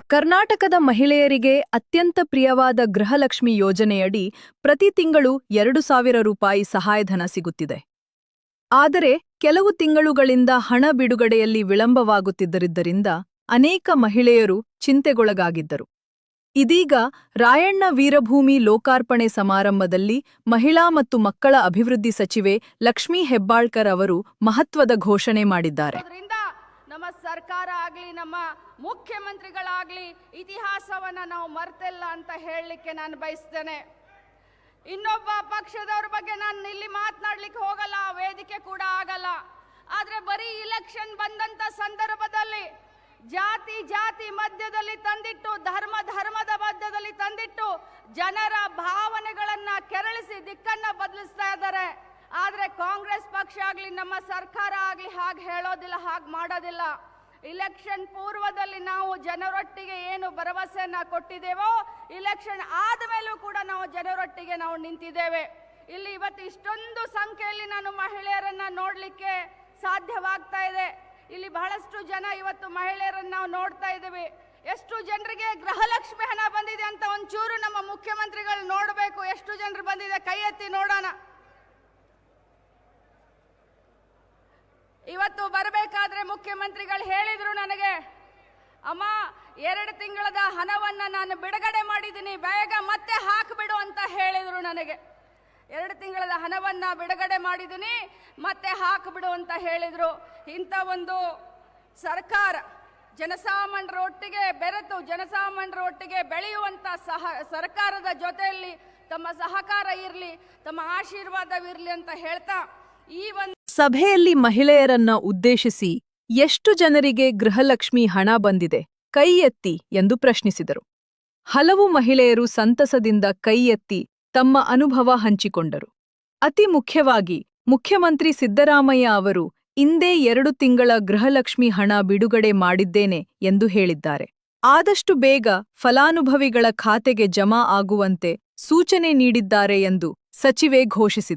ಕರ್ನಾಟಕದ ಮಹಿಳೆಯರಿಗೆ ಅತ್ಯಂತ ಪ್ರಿಯವಾದ ಗೃಹಲಕ್ಷ್ಮಿ ಯೋಜನೆಯಡಿ ಪ್ರತಿ ತಿಂಗಳು 2,000 ರೂಪಾಯಿ ಸಹಾಯಧನ ಸಿಗುತ್ತಿದೆ. ಆದರೆ ಕೆಲವು ತಿಂಗಳುಗಳಿಂದ ಹಣ ಬಿಡುಗಡೆಯಲ್ಲಿ ವಿಳಂಬವಾಗುತ್ತಿದ್ದರಿಂದ ಅನೇಕ ಮಹಿಳೆಯರು ಚಿಂತೆಗೊಳಗಾಗಿದ್ದರು. ಇದೀಗ ರಾಯಣ್ಣ ವೀರಭೂಮಿ ಲೋಕಾರ್ಪಣೆ ಸಮಾರಂಭದಲ್ಲಿ ಮಹಿಳಾ ಮತ್ತು ಮಕ್ಕಳ ಅಭಿವೃದ್ಧಿ ಸಚಿವೆ ಲಕ್ಷ್ಮೀ ಹೆಬ್ಬಾಳ್ಕರ್ ಅವರು ಮಹತ್ವದ ಘೋಷಣೆ ಮಾಡಿದ್ದಾರೆ. ನಮ್ಮ ಸರ್ಕಾರ ಆಗಲಿ ನಮ್ಮ ಮುಖ್ಯಮಂತ್ರಿಗಳಾಗಲಿ ಇತಿಹಾಸವನ್ನ ನಾವು ಮರೆತಿಲ್ಲ ಅಂತ ಹೇಳಲಿಕ್ಕೆ ನಾನು ಬಯಸ್ತೇನೆ. ಇನ್ನೊಬ್ಬ ಪಕ್ಷದವರ ಬಗ್ಗೆ ನಾನು ಇಲ್ಲಿ ಮಾತನಾಡಲಿಕ್ಕೆ ಹೋಗಲ್ಲ, ವೇದಿಕೆ ಕೂಡ ಆಗಲ್ಲ. ಆದರೆ ಬರೀ ಇಲೆಕ್ಷನ್ ಬಂದಂತ ಸಂದರ್ಭದಲ್ಲಿ ಜಾತಿ ಮಧ್ಯದಲ್ಲಿ ತಂದಿಟ್ಟು ಧರ್ಮದ ಮಧ್ಯದಲ್ಲಿ ತಂದಿಟ್ಟು ಜನರ ಭಾವನೆಗಳನ್ನ ಕೆರಳಿಸಿ ದಿಕ್ಕನ್ನ ಬದಲಿಸ್ತಾ ಇದ್ದಾರೆ. ಆದರೆ ಕಾಂಗ್ರೆಸ್ ಪಕ್ಷ ಆಗಲಿ ನಮ್ಮ ಸರ್ಕಾರ ಆಗಲಿ ಹಾಗೆ ಹೇಳೋದಿಲ್ಲ, ಹಾಗೆ ಮಾಡೋದಿಲ್ಲ. ಇಲೆಕ್ಷನ್ ಪೂರ್ವದಲ್ಲಿ ನಾವು ಜನರೊಟ್ಟಿಗೆ ಏನು ಭರವಸೆಯನ್ನ ಕೊಟ್ಟಿದ್ದೇವೋ ಇಲೆಕ್ಷನ್ ಆದ ಮೇಲೂ ಕೂಡ ನಾವು ಜನರೊಟ್ಟಿಗೆ ನಾವು ನಿಂತಿದ್ದೇವೆ. ಇಲ್ಲಿ ಇವತ್ತು ಇಷ್ಟೊಂದು ಸಂಖ್ಯೆಯಲ್ಲಿ ನಾನು ಮಹಿಳೆಯರನ್ನ ನೋಡಲಿಕ್ಕೆ ಸಾಧ್ಯವಾಗ್ತಾ ಇದೆ. ಇಲ್ಲಿ ಬಹಳಷ್ಟು ಜನ ಇವತ್ತು ಮಹಿಳೆಯರನ್ನ ನಾವು ನೋಡ್ತಾ ಇದ್ದೇವೆ. ಎಷ್ಟು ಜನರಿಗೆ ಗೃಹಲಕ್ಷ್ಮಿ ಹಣ ಬಂದಿದೆ ಅಂತ ಒಂಚೂರು ನಮ್ಮ ಮುಖ್ಯಮಂತ್ರಿಗಳು ನೋಡಬೇಕು. ಎಷ್ಟು ಜನರು ಬಂದಿದೆ ಕೈ ಎತ್ತಿ ನೋಡೋಣ. ಇವತ್ತು ಬರಬೇಕಾದ್ರೆ ಮುಖ್ಯಮಂತ್ರಿಗಳು ಹೇಳಿದ್ರು ನನಗೆ, ಅಮ್ಮ 2 ತಿಂಗಳದ ಹಣವನ್ನ ನಾನು ಬಿಡುಗಡೆ ಮಾಡಿದ್ದೀನಿ, ಬೇಗ ಮತ್ತೆ ಹಾಕಿಬಿಡು ಅಂತ ಹೇಳಿದ್ರು ನನಗೆ. 2 ತಿಂಗಳದ ಹಣವನ್ನ ಬಿಡುಗಡೆ ಮಾಡಿದ್ದೀನಿ, ಮತ್ತೆ ಹಾಕಿಬಿಡು ಅಂತ ಹೇಳಿದ್ರು. ಇಂಥ ಒಂದು ಸರ್ಕಾರ ಜನಸಾಮಾನ್ಯರ ಒಟ್ಟಿಗೆ ಬೆರೆತು ಜನಸಾಮಾನ್ಯರ ಒಟ್ಟಿಗೆ ಬೆಳೆಯುವಂತ ಸರ್ಕಾರದ ಜೊತೆಯಲ್ಲಿ ತಮ್ಮ ಸಹಕಾರ ಇರಲಿ, ತಮ್ಮ ಆಶೀರ್ವಾದವಿರಲಿ ಅಂತ ಹೇಳ್ತಾ ಈ ಒಂದು ಸಭೆಯಲ್ಲಿ ಮಹಿಳೆಯರನ್ನ ಉದ್ದೇಶಿಸಿ ಎಷ್ಟು ಜನರಿಗೆ ಗೃಹಲಕ್ಷ್ಮಿ ಹಣ ಬಂದಿದೆ ಕೈ ಎತ್ತಿ ಎಂದು ಪ್ರಶ್ನಿಸಿದರು. ಹಲವು ಮಹಿಳೆಯರು ಸಂತಸದಿಂದ ಕೈ ಎತ್ತಿ ತಮ್ಮ ಅನುಭವ ಹಂಚಿಕೊಂಡರು. ಅತಿ ಮುಖ್ಯವಾಗಿ ಮುಖ್ಯಮಂತ್ರಿ ಸಿದ್ದರಾಮಯ್ಯ ಅವರು ಇಂದೇ 2 ತಿಂಗಳ ಗೃಹಲಕ್ಷ್ಮಿ ಹಣ ಬಿಡುಗಡೆ ಮಾಡಿದ್ದೇನೆ ಎಂದು ಹೇಳಿದ್ದಾರೆ. ಆದಷ್ಟು ಬೇಗ ಫಲಾನುಭವಿಗಳ ಖಾತೆಗೆ ಜಮಾ ಆಗುವಂತೆ ಸೂಚನೆ ನೀಡಿದ್ದಾರೆ ಎಂದು ಸಚಿವೆ ಘೋಷಿಸಿದರು.